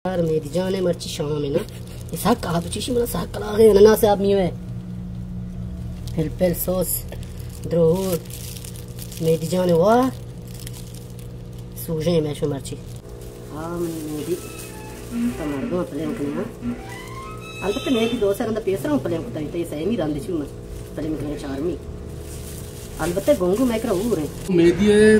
यार मेरी जान है मर्ची शाम में ना इसका कहा तुझी मला सा कला है ना से आप मियो है फिल सॉस द्रोह मेरी जान है वाह सूजे में शो मर्ची हाँ मेरी तमार दो पलें कने अलबत्ते मेरी दोस्त है कंदा पेसरा पलें कुता इते सही रंद छु मत पलें कने चारमी अलबत्ते गोंगू मैकरा ऊरे मेदी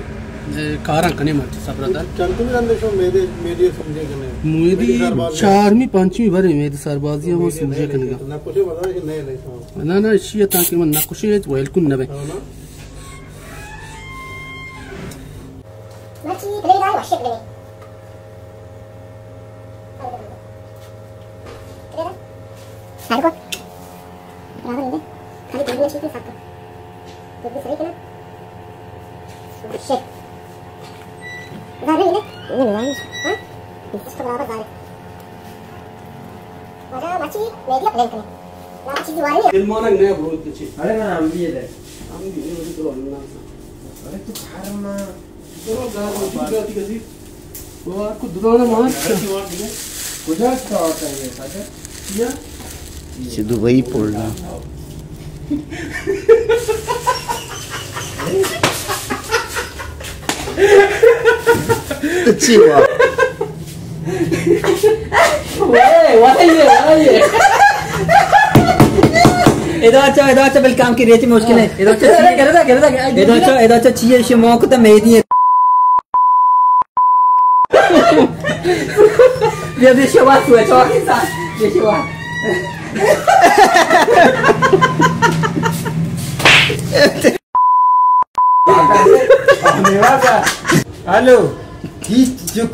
कारा कने मर्ची सबरदा चंतु में रंद शो मेदी समझे कने मेदी चारमी पांचवी भरे मेदी सरबाजियां वो समझे कने ना कुछ बता कि नहीं नहीं ना शिया ताकि मन ना कुछ वेलकुम नबे मर्ची प्ले दाई वाशे प्ले सारे को रावण ने खाली दूध में छीटे साथ तो भी सही कना शिट ज़ारे ने नहीं हां इसको बराबर ज़ारे वजह मर्ची मेडिया प्ले कने ना चीज वाली फिल्मों ने नया बहुत अच्छी अरे ना हम भी है हम भी ये तो अल्लाह अरे तू खारमा तो गाल बात कैसी वो आपको दुलाना मार गुजरात का होता है ये साजा या सिद्धू वही बोलना अच्छी बात इधर अच्छा बिल काम की रेती मुश्किल है इधर अच्छा चाहिए शे मौक तो मेदी है ये देखिए बात हुआ चौक के साथ देखिए बात हेलो जो